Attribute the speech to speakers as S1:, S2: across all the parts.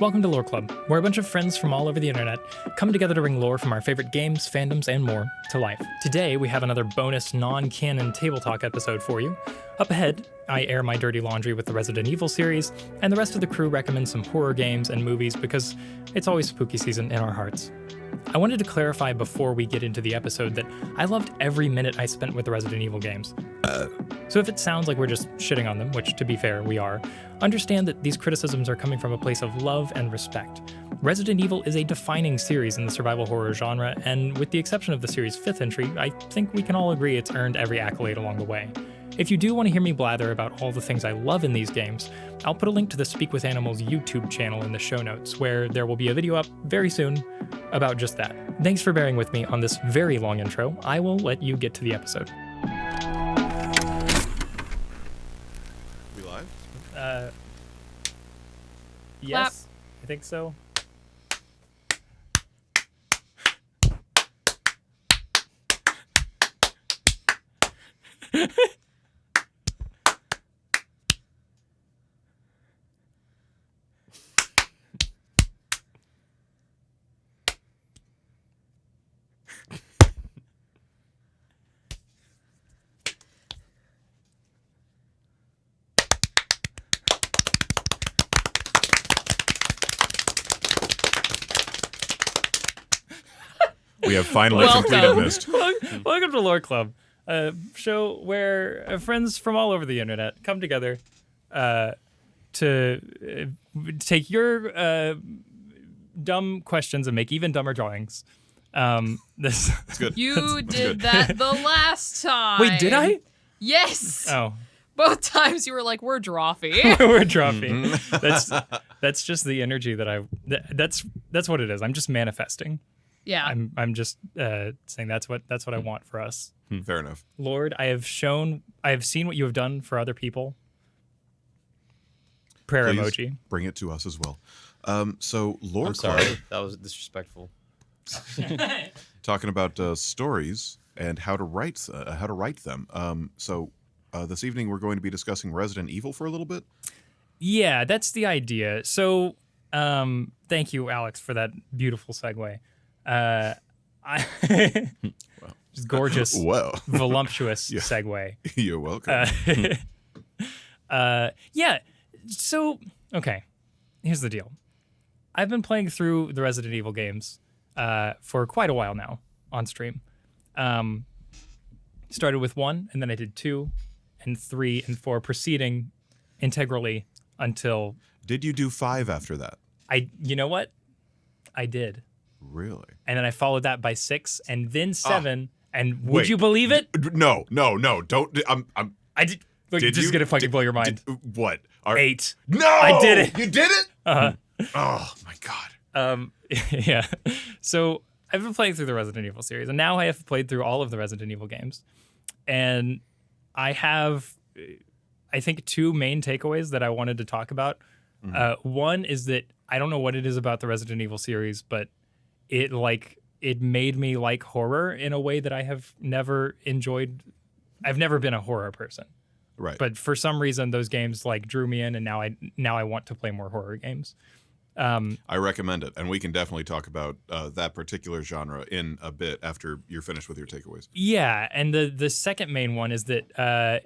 S1: Welcome to Lore Club, where a bunch of friends from all over the internet come together to bring lore from our favorite games, fandoms, and more to life. Today, we have another bonus non-canon table talk episode for you. Up ahead, I air my dirty laundry with the Resident Evil series, and the rest of the crew recommends some horror games and movies because it's always spooky season in our hearts. I wanted to clarify before we get into the episode that I loved every minute I spent with the Resident Evil games. So if it sounds like we're just shitting on them, which to be fair, we are, understand that these criticisms are coming from a place of love and respect. Resident Evil is a defining series in the survival horror genre, and with the exception of the series' 5th entry, I think we can all agree it's earned every accolade along the way. If you do want to hear me blather about all the things I love in these games, I'll put a link to the Speak with Animals YouTube channel in the show notes, where there will be a video up very soon about just that. Thanks for bearing with me on this very long intro. I will let you get to the episode.
S2: We live?
S1: Yes, I think so.
S2: We have finally completed Mist.
S1: Welcome to Lore Club, a show where friends from all over the internet come together to take your dumb questions and make even dumber drawings.
S2: That's good.
S3: You did that the last time.
S1: Wait, did I?
S3: Yes.
S1: Oh.
S3: Both times you were like, we're drawfy.
S1: We're dropping. That's just the energy that that's what it is. I'm just manifesting.
S3: Yeah.
S1: I'm just saying that's what I want for us.
S2: Fair enough.
S1: Lord, I have seen what you have done for other people. Prayer
S2: Please
S1: emoji.
S2: Bring it to us as well. So Lore
S4: I'm
S2: Club,
S4: sorry, that was disrespectful.
S2: talking about stories and how to write them. So this evening we're going to be discussing Resident Evil for a little bit.
S1: Yeah, that's the idea. So, thank you, Alex, for that beautiful segue. Just gorgeous, voluptuous segue.
S2: You're welcome.
S1: Yeah. So, okay. Here's the deal. I've been playing through the Resident Evil games for quite a while now on stream. Started with 1, and then I did 2, and 3, and 4, proceeding integrally until...
S2: Did you do 5 after that?
S1: You know what? I did.
S2: Really?
S1: And then I followed that by 6, and then 7, and would
S2: wait.
S1: you believe it?
S2: No, don't.
S1: I did. Look,
S2: Did
S1: this is
S2: you?
S1: gonna fucking blow your mind.
S2: What?
S1: 8.
S2: No!
S1: I did it.
S2: You did it?
S1: Uh-huh.
S2: Oh, my God.
S1: Yeah. So I've been playing through the Resident Evil series, and now I have played through all of the Resident Evil games. And I have, I think, 2 main takeaways that I wanted to talk about. Mm-hmm. One is that I don't know what it is about the Resident Evil series, but it made me like horror in a way that I have never enjoyed. I've never been a horror person.
S2: Right.
S1: But for some reason, those games drew me in, and now I want to play more horror games.
S2: I recommend it, and we can definitely talk about that particular genre in a bit after you're finished with your takeaways.
S1: Yeah, and the second main one is that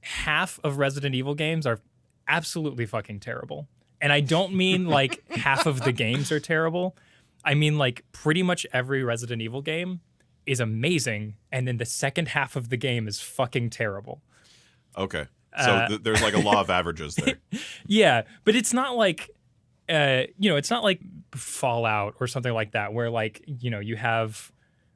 S1: half of Resident Evil games are absolutely fucking terrible. And I don't mean half of the games are terrible. I mean pretty much every Resident Evil game is amazing, and then the second half of the game is fucking terrible.
S2: Okay. So there's a law of averages there.
S1: Yeah, but it's not it's not like Fallout or something like that, where you have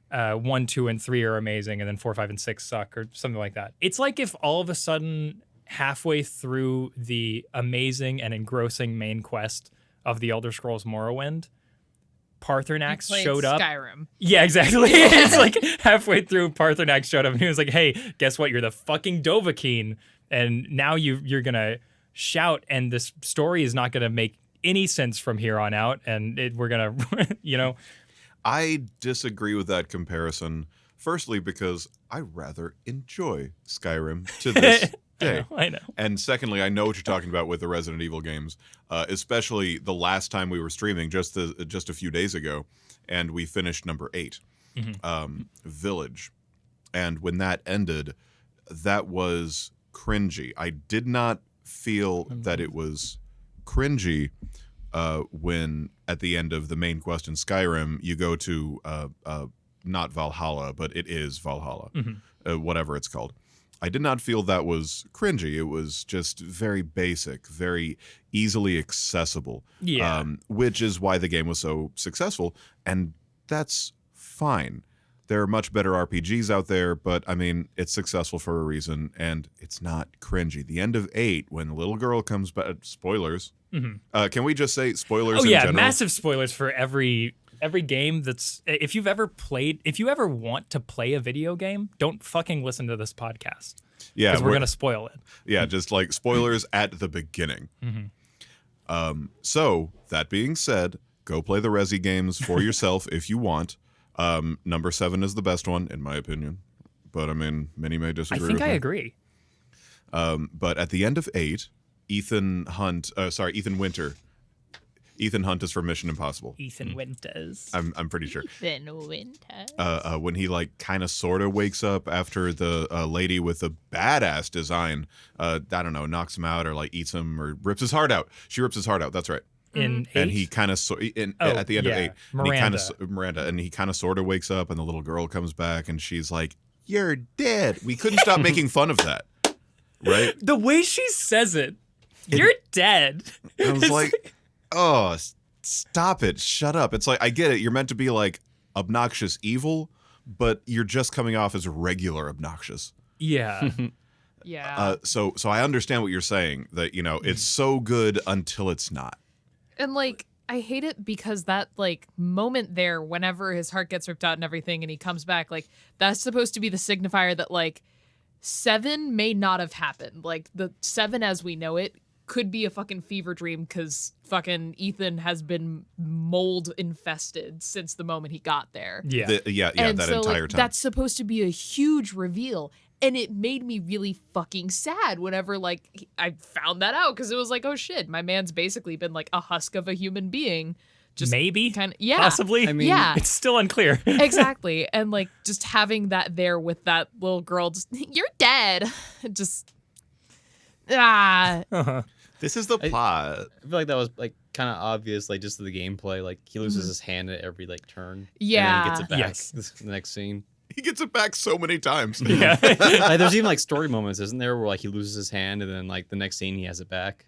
S1: 1, 2, and 3 are amazing, and then 4, 5, and 6 suck, or something like that. It's like if all of a sudden, halfway through the amazing and engrossing main quest of the Elder Scrolls Morrowind, Parthenax showed up.
S3: Skyrim.
S1: Yeah, exactly. It's halfway through, Parthenax showed up, and he was like, "Hey, guess what? You're the fucking Dovahkiin, and now you're gonna shout, and this story is not gonna make any sense from here on out, and we're gonna,
S2: I disagree with that comparison. Firstly, because I rather enjoy Skyrim to this day.
S1: I know.
S2: And secondly, I know what you're talking about with the Resident Evil games, especially the last time we were streaming just a few days ago, and we finished number 8, Village. And when that ended, that was cringy. I did not feel that it was cringy when at the end of the main quest in Skyrim, you go to not Valhalla, but it is Valhalla, whatever it's called. I did not feel that was cringy. It was just very basic, very easily accessible, which is why the game was so successful. And that's fine. There are much better RPGs out there, but I mean, it's successful for a reason, and it's not cringy. The end of 8, when the little girl comes back, spoilers. Can we just say spoilers in general?
S1: Massive spoilers for every game that's... If you ever want to play a video game, don't fucking listen to this podcast.
S2: Yeah.
S1: Because we're going to spoil it.
S2: Yeah, just like spoilers at the beginning. So, that being said, go play the Resi games for yourself if you want. Number 7 is the best one, in my opinion. But, I mean, many may disagree
S1: I think
S2: with
S1: I
S2: me.
S1: agree.
S2: But at the end of 8, Ethan Winter. Ethan Hunt is from Mission Impossible.
S1: Ethan Winters.
S2: I'm pretty sure.
S3: Ethan Winters.
S2: When he like kind of sort of wakes up after the lady with a badass design, I don't know, knocks him out or like eats him or rips his heart out. She rips his heart out. That's right.
S1: In 8?
S2: And he kind of at the end of 8,
S1: Miranda.
S2: And he kind of sort of wakes up, and the little girl comes back, and she's like, "You're dead." We couldn't stop making fun of that, right?
S1: The way she says it, "You're dead."
S2: I was like, "Oh, stop it! Shut up!" It's like, I get it. You're meant to be like obnoxious evil, but you're just coming off as regular obnoxious.
S1: Yeah.
S3: Yeah.
S2: So I understand what you're saying, that, you know, it's so good until it's not.
S3: And like, I hate it because that like moment there, whenever his heart gets ripped out and everything and he comes back, like that's supposed to be the signifier that like 7 may not have happened. Like the 7 as we know it could be a fucking fever dream because fucking Ethan has been mold infested since the moment he got there.
S1: Yeah.
S3: And
S2: that
S3: so,
S2: entire
S3: like,
S2: time.
S3: that's supposed to be a huge reveal. And it made me really fucking sad whenever, like, I found that out because it was like, oh shit, my man's basically been like a husk of a human being. Just
S1: maybe,
S3: kind of, yeah,
S1: possibly.
S4: I mean,
S3: yeah,
S1: it's still unclear.
S3: exactly. And like, just having that there with that little girl, just you're dead. Just
S2: This is the plot.
S4: I feel like that was like kind of obvious, like just the gameplay. Like he loses his hand at every like turn.
S3: Yeah.
S4: And then he gets it back.
S1: Yes.
S4: The next scene.
S2: He gets it back so many times.
S1: Yeah.
S4: Like, there's even like story moments, isn't there, where like he loses his hand and then like the next scene he has it back.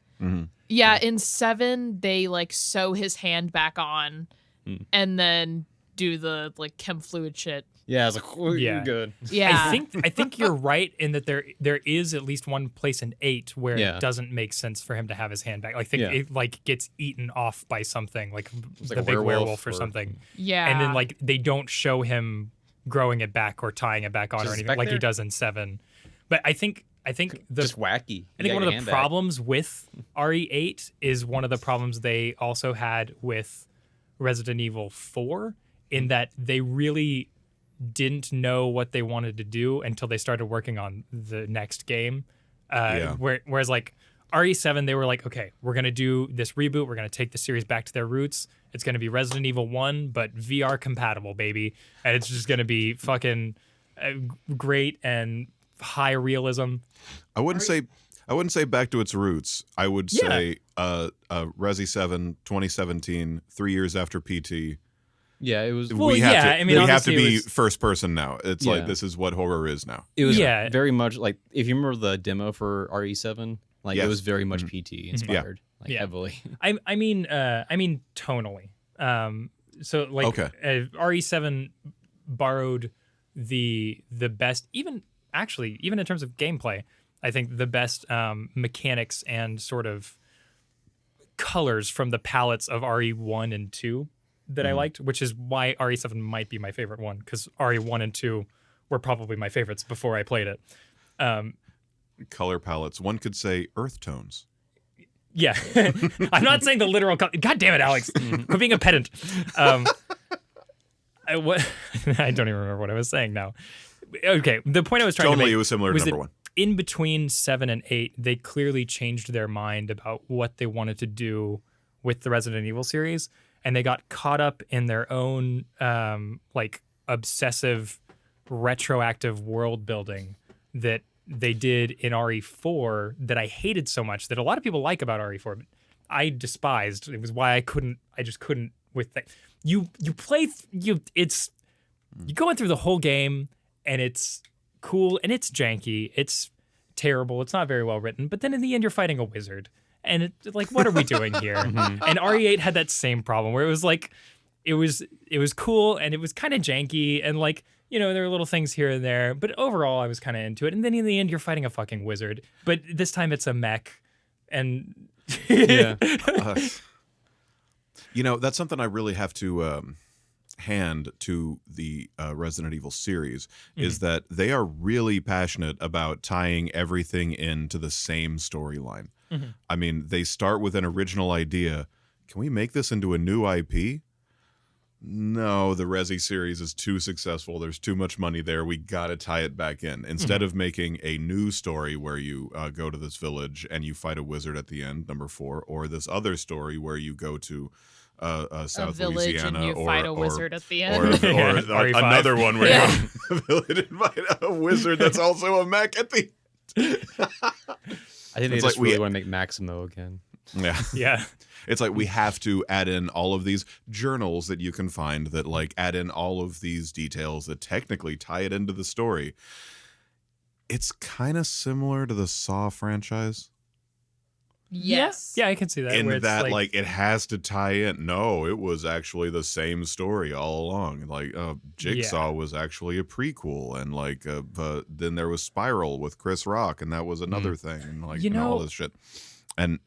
S3: Yeah, in 7 they like sew his hand back on and then do the like chem fluid shit.
S4: Yeah, I was like, oh,
S1: Yeah.
S4: you're good.
S3: Yeah.
S1: I think you're right in that there is at least one place in 8 where
S4: Yeah.
S1: it doesn't make sense for him to have his hand back. Like, I think
S4: Yeah.
S1: it like gets eaten off by something, like
S4: It's
S1: the
S4: like a
S1: big werewolf
S4: werewolf
S1: or
S4: or-
S1: something.
S3: Yeah.
S1: And then like they don't show him growing it back or tying it back on or
S4: Just
S1: anything
S4: back
S1: like he
S4: there?
S1: does in 7. But I think the
S4: Just wacky.
S1: I think one of the problems with RE8 is one of the problems they also had with Resident Evil 4, in that they really didn't know what they wanted to do until they started working on the next game. Whereas like RE7, they were like, okay, we're going to do this reboot. We're going to take the series back to their roots. It's going to be Resident Evil 1, but VR compatible, baby. And it's just going to be fucking great and high realism.
S2: I wouldn't say back to its roots. I would say Resi 7, 2017, 3 years after PT.
S4: Yeah, it was.
S1: Well,
S2: we have
S1: yeah,
S2: to,
S1: I mean,
S2: we have to
S1: obviously it
S2: be
S1: was-
S2: first person now. It's like
S4: Yeah.
S2: this is what horror is now.
S4: It was
S1: Yeah.
S4: very much like, if you remember the demo for RE7, like
S2: Yes.
S4: it was very much PT inspired, like
S1: Yeah.
S4: heavily.
S1: I mean tonally. So like
S2: Okay.
S1: RE7 borrowed the best, even in terms of gameplay, I think the best mechanics and sort of colors from the palettes of RE1 and 2 that I liked, which is why RE7 might be my favorite one, because RE1 and 2 were probably my favorites before I played it.
S2: Color palettes. One could say earth tones.
S1: Yeah, I'm not saying the literal. God damn it, Alex! Quit being a pedant. I don't even remember what I was saying now. Okay, the point I was trying to
S2: Tonally,
S1: make
S2: it was similar to number 1.
S1: in between 7 and 8, they clearly changed their mind about what they wanted to do with the Resident Evil series, and they got caught up in their own like obsessive retroactive world building that they did in RE4 that I hated so much, that a lot of people like about RE4, but I despised. It was why I just couldn't with that. You're going through the whole game, and it's cool and it's janky. It's terrible. It's not very well written. But then in the end, you're fighting a wizard, and like, what are we doing here? And RE8 had that same problem where it was like, it was cool and it was kind of janky, and like, you know, there were little things here and there, but overall I was kind of into it. And then in the end, you're fighting a fucking wizard, but this time it's a mech, and
S4: Yeah.
S2: You know, that's something I really have to hand to the Resident Evil series, is that they are really passionate about tying everything into the same storyline. I mean, they start with an original idea. Can we make this into a new IP? No, the Resi series is too successful. There's too much money there. We got to tie it back in. Instead of making a new story where you go to this village and you fight a wizard at the end, number 4, or this other story where you go to South
S3: village
S2: Louisiana,
S3: and you fight a wizard at the end.
S2: or
S1: RE5.
S2: another one where you go to the village and fight a wizard that's also a mech at the
S4: I think they
S2: It's
S4: just
S2: like
S4: really want to make Maximo again.
S1: yeah.
S2: It's like we have to add in all of these journals that you can find that like add in all of these details that technically tie it into the story. It's kind of similar to the Saw franchise.
S3: Yes.
S1: Yeah, I can see that.
S2: In
S1: where it's
S2: that, like, it has to tie in. No, it was actually the same story all along. Like, Jigsaw was actually a prequel, and like, then there was Spiral with Chris Rock, and that was another thing, and like,
S1: You know,
S2: all this shit. And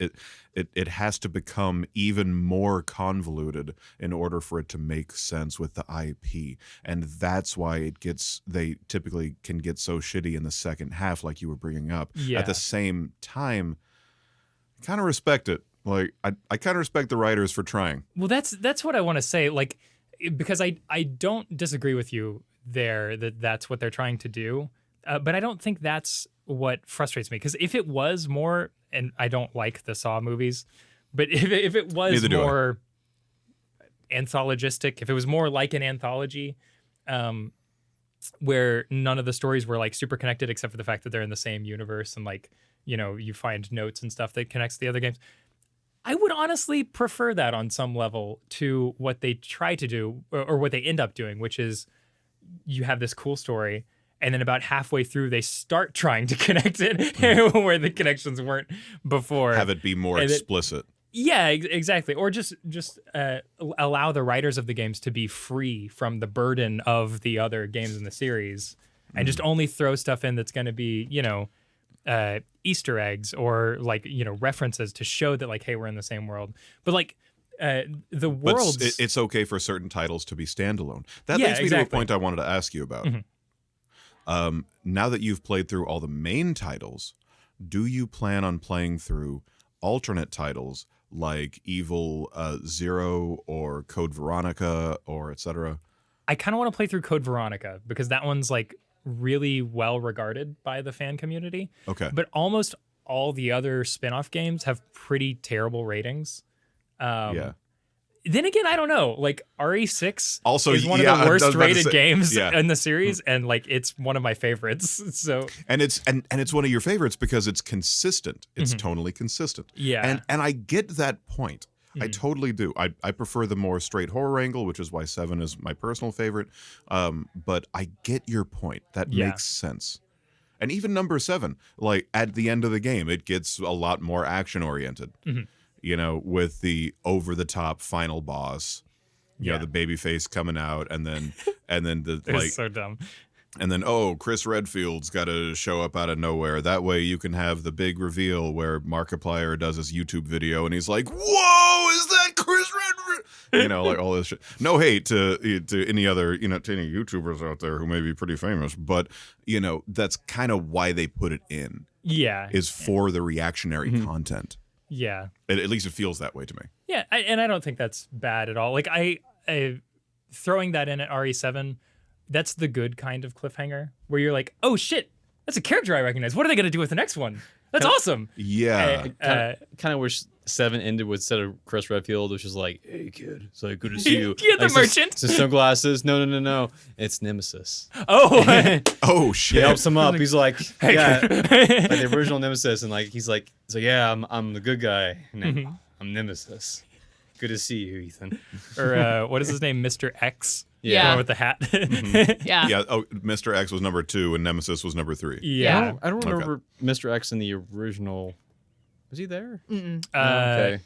S2: it has to become even more convoluted in order for it to make sense with the IP, and that's why they typically can get so shitty in the second half, like you were bringing up.
S1: Yeah.
S2: At the same time, kind of respect it. Like I kind of respect the writers for trying.
S1: Well, that's what I want to say. Like, because I don't disagree with you there that that's what they're trying to do, but I don't think that's what frustrates me. Because if it was more, and I don't like the Saw movies, but if it was
S2: Neither do I.
S1: more anthologistic, if it was more like an anthology, where none of the stories were like super connected except for the fact that they're in the same universe, and like, you know, you find notes and stuff that connects the other games, I would honestly prefer that on some level to what they try to do, or what they end up doing, which is you have this cool story, and then about halfway through they start trying to connect it where the connections weren't before.
S2: Have it be more explicit.
S1: Yeah, exactly. Or just allow the writers of the games to be free from the burden of the other games in the series, and just only throw stuff in that's going to be, you know, Easter eggs, or like, you know, references to show that like, hey, we're in the same world. But like, the world,
S2: it's okay for certain titles to be standalone. That
S1: Yeah,
S2: leads me
S1: exactly.
S2: to a point I wanted to ask you about. Now that you've played through all the main titles, do you plan on playing through alternate titles like Evil Zero or Code Veronica or etc.?
S1: I kind of want to play through Code Veronica because that one's like really well regarded by the fan community.
S2: Okay.
S1: But almost all the other spin-off games have pretty terrible ratings.
S2: Yeah.
S1: Then again, I don't know. Like, RE6
S2: Also,
S1: is one
S2: yeah,
S1: of the
S2: I was
S1: worst
S2: about to
S1: rated
S2: say-
S1: games
S2: yeah.
S1: in the series, and like, it's one of my favorites. So
S2: And it's one of your favorites because it's consistent. It's tonally consistent.
S1: yeah.
S2: And I get that point. I totally do. I prefer the more straight horror angle, which is why 7 is my personal favorite. But I get your point. That
S1: Yeah.
S2: makes sense. And even number 7, like at the end of the game, it gets a lot more action oriented. You know, with the over the top final boss. You know, the baby face coming out, and then the
S1: It
S2: like
S1: was so dumb.
S2: and then, Chris Redfield's got to show up out of nowhere. That way you can have the big reveal where Markiplier does his YouTube video and he's like, whoa, is that Chris Redfield? You know, like all this shit. No hate to any other, you know, to any YouTubers out there who may be pretty famous, but, you know, that's kind of why they put it in,
S1: Yeah.
S2: is for the reactionary content.
S1: Yeah.
S2: At least it feels that way to me.
S1: Yeah. And I don't think that's bad at all. Like, I throwing that in at RE7, that's the good kind of cliffhanger where you're like, oh shit, that's a character I recognize. What are they going to do with the next one? That's awesome.
S2: Yeah.
S4: Kind of wish 7 ended with instead of Chris Redfield, which is like, hey kid, it's like good to see you.
S1: Yeah, the
S4: like,
S1: merchant.
S4: So sunglasses. No. It's Nemesis.
S1: Oh,
S2: Oh
S4: He
S2: shit.
S4: helps him up. He's like,
S1: Hey,
S4: yeah,
S1: kid.
S4: like the original Nemesis, and like he's like, yeah, I'm the good guy. And then,
S1: Mhm.
S4: I'm Nemesis. Good to see you, Ethan.
S1: Or what is his name? Mr. X.
S3: Yeah.
S1: The one with the hat.
S3: Yeah.
S2: Yeah. Oh, Mr. X was number 2 and Nemesis was number 3.
S1: Yeah.
S4: I don't
S2: Okay.
S4: remember Mr. X in the original. Was he there?
S3: Mm-mm.
S4: Okay.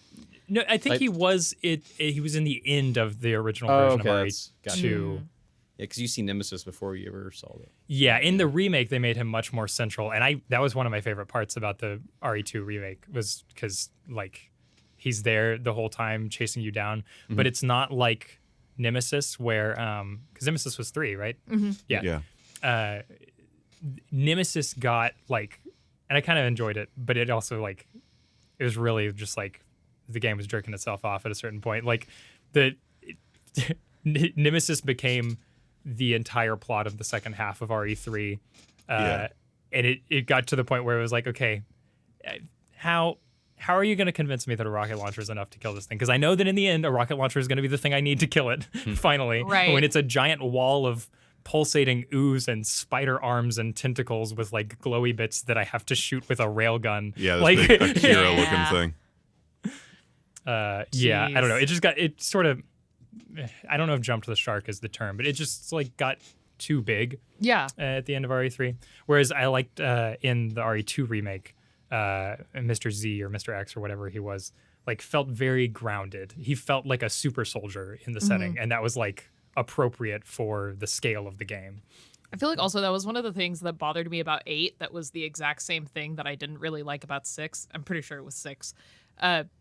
S1: No, I think
S4: Like-
S1: he was He was in the end of the original
S4: Oh,
S1: version
S4: okay.
S1: of
S4: That's, gotcha.
S1: RE2.
S4: Yeah, because you see Nemesis before you ever saw it.
S1: Yeah, in the remake they made him much more central, and that was one of my favorite parts about the RE2 remake was because like he's there the whole time chasing you down, but it's not like Nemesis where because Nemesis was 3, right?
S3: Mm-hmm.
S1: Yeah.
S2: Yeah.
S1: Nemesis got like, and I kind of enjoyed it, but it also like it was really just like the game was jerking itself off at a certain point. Like Nemesis became the entire plot of the second half of RE3.
S2: Yeah.
S1: And it got to the point where it was like, okay, how are you going to convince me that a rocket launcher is enough to kill this thing? Because I know that in the end, a rocket launcher is going to be the thing I need to kill it, finally.
S3: Right.
S1: When it's a giant wall of pulsating ooze and spider arms and tentacles with like glowy bits that I have to shoot with a railgun.
S2: Yeah. This
S1: like,
S2: big Akira
S3: Yeah.
S2: looking thing.
S1: yeah, I don't know.
S3: Jeez.
S1: It just got, it sort of, I don't know if jumped the shark is the term, but it just like got too big
S3: Yeah.
S1: at the end of RE3. Whereas I liked in the RE2 remake, Mr. Z or Mr. X or whatever he was, like felt very grounded. He felt like a super soldier in the setting, and that was like appropriate for the scale of the game.
S3: I feel like also that was one of the things that bothered me about 8. That was the exact same thing that I didn't really like about 6. I'm pretty sure it was 6.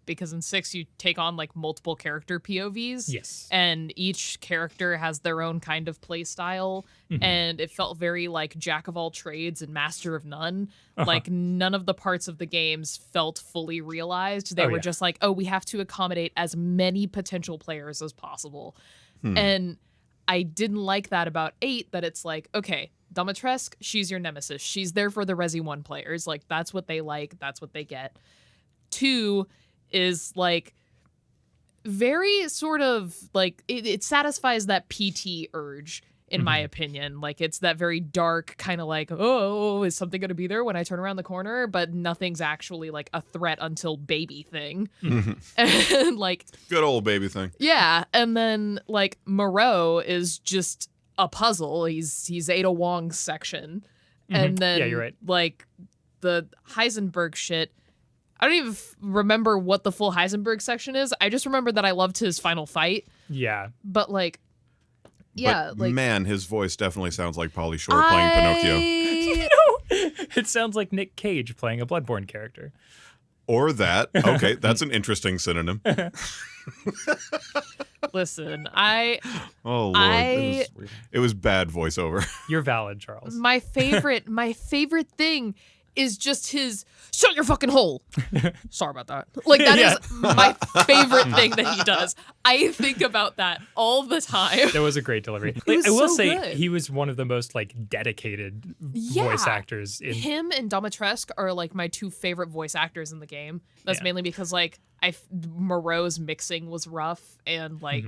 S3: Because in 6 you take on like multiple character POVs.
S1: Yes.
S3: And each character has their own kind of play style. And it felt very like jack of all trades and master of none. Like none of the parts of the games felt fully realized. They
S1: Oh,
S3: were
S1: yeah.
S3: just like, oh, we have to accommodate as many potential players as possible. And I didn't like that about 8, that it's like, okay, Domitresk, she's your nemesis. She's there for the Resi 1 players. Like, that's what they like. That's what they get. 2 is like very sort of like it satisfies that PT urge in my opinion. Like it's that very dark kind of like, oh, is something going to be there when I turn around the corner? But nothing's actually like a threat until baby thing. And like,
S2: Good old baby thing.
S3: yeah. And then like Moreau is just a puzzle. He's Ada Wong's section. And then
S1: Yeah, you're right.
S3: like the Heisenberg shit, I don't even remember what the full Heisenberg section is. I just remember that I loved his final fight.
S1: Yeah.
S3: But like, yeah,
S2: But
S3: like
S2: man, his voice definitely sounds like Pauly Shore playing Pinocchio.
S1: It sounds like Nick Cage playing a Bloodborne character.
S2: Or that. Okay, that's an interesting synonym.
S3: Listen,
S2: Oh lord,
S3: I
S2: it was bad voiceover.
S1: You're valid, Charles.
S3: my favorite thing is just his shut your fucking hole. Sorry about that. Like that is my favorite thing that he does. I think about that all the time.
S1: That was a great delivery. Like,
S3: was
S1: I will
S3: so
S1: say
S3: good.
S1: he was one of the most like dedicated
S3: Yeah.
S1: voice actors in
S3: Him and Domitresk are like my 2 favorite voice actors in the game. That's
S1: Yeah.
S3: mainly because like Moreau's mixing was rough and like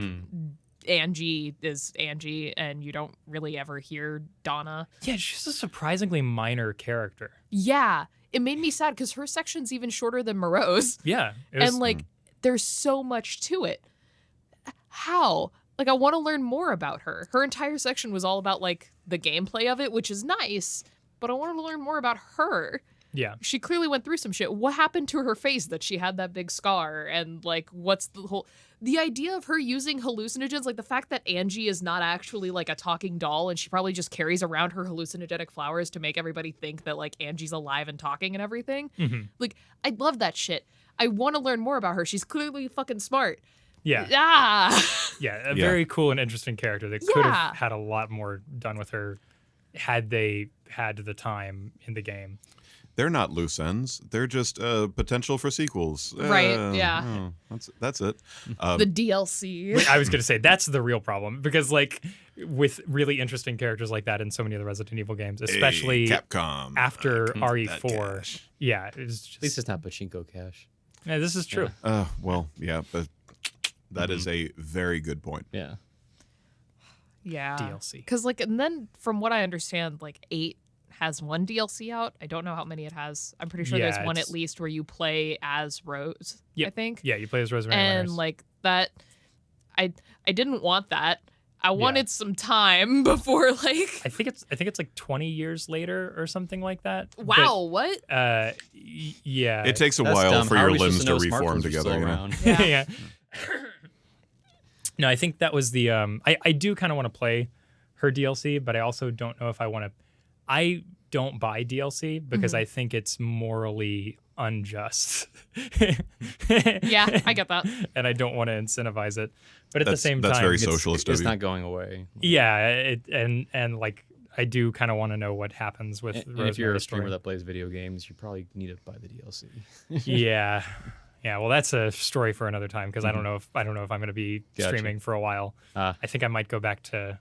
S3: Angie is Angie and you don't really ever hear Donna.
S1: Yeah, she's a surprisingly minor character.
S3: Yeah, it made me sad because her section's even shorter than Moreau's.
S1: Yeah. It was,
S3: And like there's so much to it. How? Like I want to learn more about her. Her entire section was all about like the gameplay of it, which is nice, but I wanted to learn more about her.
S1: yeah.
S3: She clearly went through some shit. What happened to her face that she had that big scar? And like what's the idea of her using hallucinogens, like the fact that Angie is not actually like a talking doll and she probably just carries around her hallucinogenic flowers to make everybody think that like Angie's alive and talking and everything. Like I love that shit. I want to learn more about her. She's clearly fucking smart.
S1: Yeah.
S3: Ah.
S1: Yeah. A
S2: Yeah.
S1: very cool and interesting character that could
S3: Yeah.
S1: have had a lot more done with her had they had the time in the game.
S2: they're not loose ends. They're just potential for sequels.
S3: Right, yeah.
S2: That's it.
S3: The DLC.
S1: I was going to say that's the real problem because like with really interesting characters like that in so many of the Resident Evil games, especially
S2: Capcom
S1: after
S2: that
S1: RE4.
S2: cash.
S1: Yeah, it's just,
S4: At least it's not Pachinko Cash.
S1: yeah, this is true.
S2: Well, yeah, but that is a very good point.
S4: Yeah.
S3: Yeah.
S1: DLC.
S3: Because like, and then from what I understand, like 8 has one DLC out. I don't know how many it has. I'm pretty sure
S1: Yeah,
S3: there's one
S1: it's-
S3: at least where you play as Rose.
S1: Yep.
S3: I think.
S1: Yeah, you play as Rosemary
S3: And
S1: Winters.
S3: like that, I didn't want that. I wanted some time before like.
S1: I think it's like 20 years later or something like that.
S3: Wow, what?
S1: But, yeah.
S2: It takes a
S4: That's
S2: while
S4: dumb.
S2: for
S4: How
S2: your
S4: are we supposed
S2: limbs to
S4: know
S2: reform
S4: smartphones are
S2: together.
S4: still
S2: You know?
S4: around?
S3: Yeah.
S1: yeah. No, I think that was the I do kind of want to play her DLC, but I also don't know if I want to. I don't buy DLC because I think it's morally unjust.
S3: Yeah, I get that.
S1: And I don't want to incentivize it. But at the
S2: That's
S1: same
S2: that's
S1: time,
S2: very
S1: it's-
S2: socialist of
S4: It's
S2: you.
S4: not going away.
S1: Yeah, and like I do kind of want to know what happens with
S4: And if you're a
S1: Rosemary's
S4: streamer
S1: story.
S4: that plays video games, you probably need to buy the DLC.
S1: Yeah. Yeah, well that's a story for another time because I don't know if I'm going to be
S4: Gotcha.
S1: streaming for a while. I think I might go back to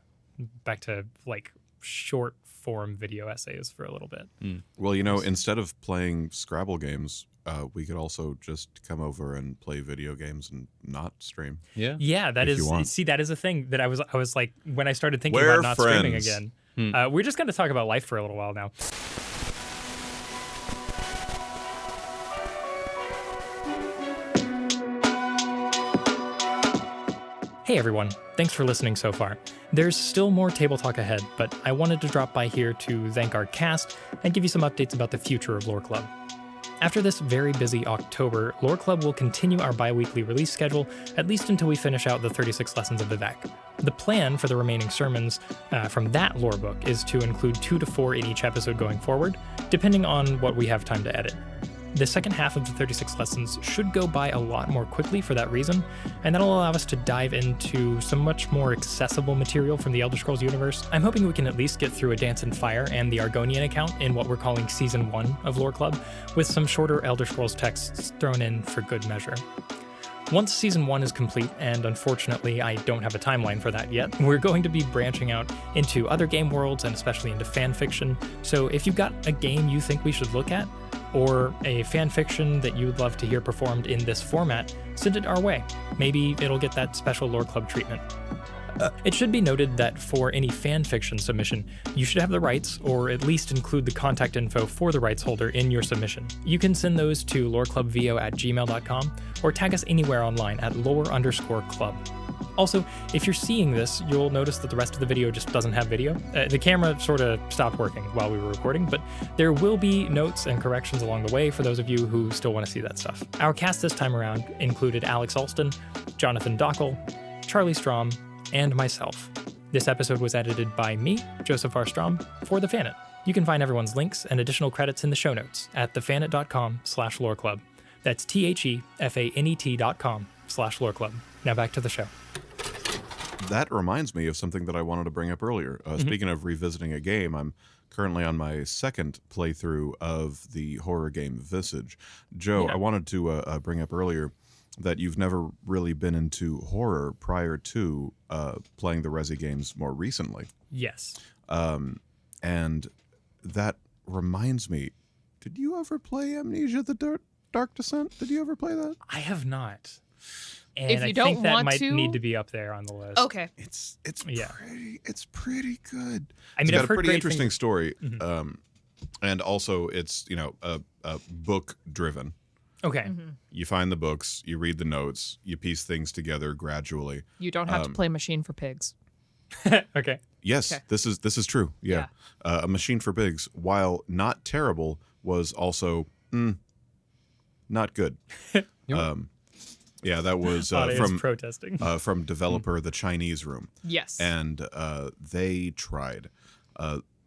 S1: like short form video essays for a little bit.
S2: Well, you know, instead of playing Scrabble games, we could also just come over and play video games and not stream.
S4: Yeah.
S1: Yeah, that
S2: If you
S1: is.
S2: want.
S1: See, that is a thing that I was like when I started thinking
S2: We're
S1: about not streaming
S2: friends.
S1: again. We're just going to talk about life for a little while now. Hey everyone, thanks for listening so far. There's still more Table Talk ahead, but I wanted to drop by here to thank our cast and give you some updates about the future of Lore Club. After this very busy October, Lore Club will continue our bi-weekly release schedule, at least until we finish out the 36 lessons of Vivek. The plan for the remaining sermons from that lore book is to include 2 to 4 in each episode going forward, depending on what we have time to edit. The second half of the 36 lessons should go by a lot more quickly for that reason, and that'll allow us to dive into some much more accessible material from the Elder Scrolls universe. I'm hoping we can at least get through A Dance in Fire and the Argonian account in what we're calling Season 1 of Lore Club, with some shorter Elder Scrolls texts thrown in for good measure. Once Season 1 is complete, and unfortunately I don't have a timeline for that yet, we're going to be branching out into other game worlds and especially into fan fiction, so if you've got a game you think we should look at, or a fan fiction that you'd love to hear performed in this format, send it our way. Maybe it'll get that special Lore Club treatment. It should be noted that for any fan fiction submission, you should have the rights, or at least include the contact info for the rights holder in your submission. You can send those to loreclubvo@gmail.com, or tag us anywhere online at lore_club. Also, if you're seeing this, you'll notice that the rest of the video just doesn't have video. The camera sort of stopped working while we were recording, but there will be notes and corrections along the way for those of you who still want to see that stuff. Our cast this time around included Alex Alston, Jonathan Dockel, Charlie Strom, and myself. This episode was edited by me, Joseph R. Strom, for the Fanet. You can find everyone's links and additional credits in the show notes at thefanet.com/loreclub. That's TheFanet.com/loreclub. Now back to the show.
S2: That reminds me of something that I wanted to bring up earlier. Speaking of revisiting a game, I'm currently on my second playthrough of the horror game Visage. Joe,
S1: Yeah.
S2: I wanted to bring up earlier that you've never really been into horror prior to playing the Resi games more recently.
S1: Yes.
S2: And that reminds me, did you ever play Amnesia the Dark Descent? Did you ever play that?
S1: I have not. And
S3: If you
S1: I
S3: don't
S1: think that
S3: want
S1: might
S3: to-
S1: need to be up there on the list.
S3: Okay.
S2: It's
S1: Yeah.
S2: pretty good.
S1: I mean,
S2: It's got
S1: I've
S2: a
S1: heard
S2: pretty
S1: great
S2: interesting
S1: things.
S2: story, and also it's a book driven.
S1: Okay.
S2: You find the books, you read the notes, you piece things together gradually.
S3: You don't have to play Machine for Pigs.
S1: Okay.
S2: Yes,
S3: Okay.
S2: this is true. Yeah, A Machine for Pigs, while not terrible, was also not good. Yeah, that was
S1: Audience protesting.
S2: from developer The Chinese Room.
S3: Yes.
S2: And they tried.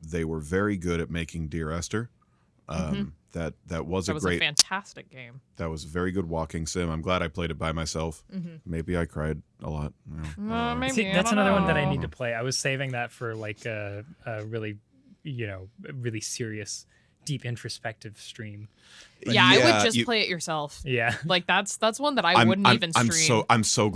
S2: They were very good at making Dear Esther. That was
S3: that
S2: a
S3: was
S2: great.
S3: a fantastic game.
S2: That was a very good walking sim. I'm glad I played it by myself. Maybe I cried a lot.
S3: Maybe.
S1: See,
S3: I
S1: that's
S3: don't
S1: another one that I
S3: know.
S1: need to play. I was saving that for like a really, really serious deep introspective stream.
S3: Yeah, I
S2: Yeah,
S3: would just
S2: you-
S3: play it yourself.
S1: Yeah.
S3: Like that's one that I wouldn't even stream.
S2: I'm so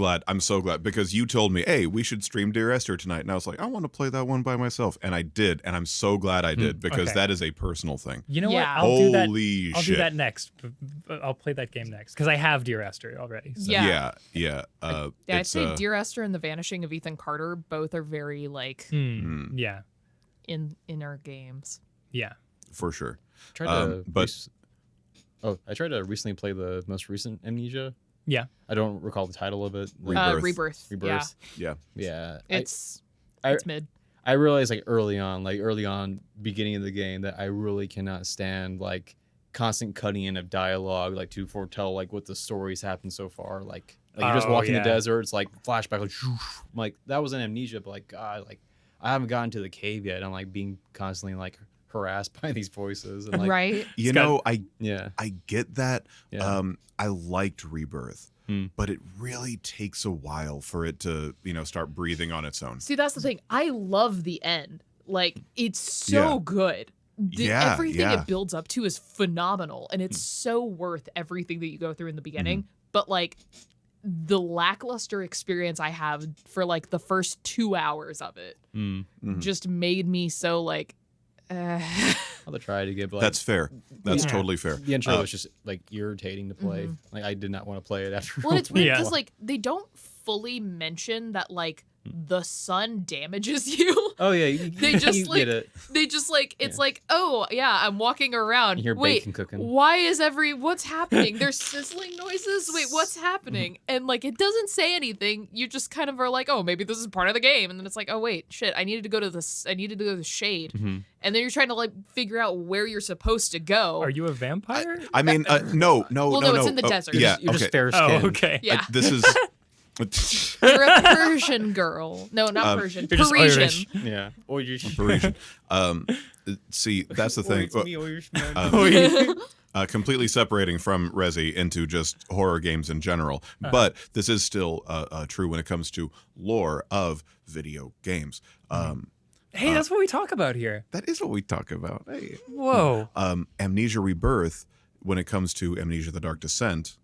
S2: glad because you told me, hey, we should stream Dear Esther tonight, and I was like, I want to play that one by myself, and I did, and I'm so glad I did because
S1: Okay.
S2: that is a personal thing.
S1: You know
S3: Yeah.
S1: what? I'll do that.
S2: Holy
S1: I'll
S2: shit!
S1: do that next. I'll play that game next because I have Dear Esther already. So.
S3: Yeah.
S2: Yeah.
S3: Yeah, I'd
S2: it's,
S3: say Dear Esther and The Vanishing of Ethan Carter both are very like
S1: Yeah.
S3: in our games.
S1: Yeah.
S2: for sure.
S4: I tried to recently play the most recent Amnesia.
S1: Yeah.
S4: I don't recall the title of it.
S2: Rebirth.
S3: Rebirth.
S2: Yeah.
S4: Yeah.
S3: It's
S4: I-
S3: mid.
S4: I realized early on, beginning of the game, that I really cannot stand constant cutting in of dialogue, to foretell what the stories happened so far. Like you're just walking the desert, it's flashback, like that was an Amnesia, but God, I haven't gotten to the cave yet. I'm being constantly harassed by these voices, and
S3: Right?
S2: You know, I get that.
S4: Yeah.
S2: I liked Rebirth, but it really takes a while for it to, start breathing on its own.
S3: See, that's the thing. I love the end. It's so good. Everything it builds up to is phenomenal, and it's so worth everything that you go through in the beginning. But the lackluster experience I have for the first 2 hours of it just made me so
S4: I'll try to get.
S2: That's fair. That's totally fair.
S4: The intro was just irritating to play. I did not want to play it after.
S3: Well, it's weird
S1: Yeah.
S3: because they don't fully mention that the sun damages you.
S4: Oh yeah,
S3: They just
S4: you get it.
S3: They just it's oh yeah, I'm walking around.
S4: You hear
S3: Wait,
S4: bacon cooking.
S3: why is what's happening? There's sizzling noises. Wait, what's happening? And it doesn't say anything. You just kind of are oh, maybe this is part of the game. And then it's oh wait, shit, I needed to go to the shade. And then you're trying to figure out where you're supposed to go.
S1: Are you a vampire?
S2: I mean, no,
S3: Well, no, it's in the desert.
S2: Yeah,
S4: You're just
S2: okay.
S4: fair skinned.
S1: Oh, okay.
S3: Yeah.
S2: This is.
S3: You're a Persian girl. No, not Persian.
S1: You're just
S3: Parisian.
S1: Irish.
S4: Yeah. Or you're
S2: Parisian. See, that's the thing. Completely separating from Resi into just horror games in general. But this is still true when it comes to lore of video games.
S1: Hey, that's what we talk about here.
S2: That is what we talk about. Hey.
S1: Whoa.
S2: Amnesia Rebirth, when it comes to Amnesia The Dark Descent,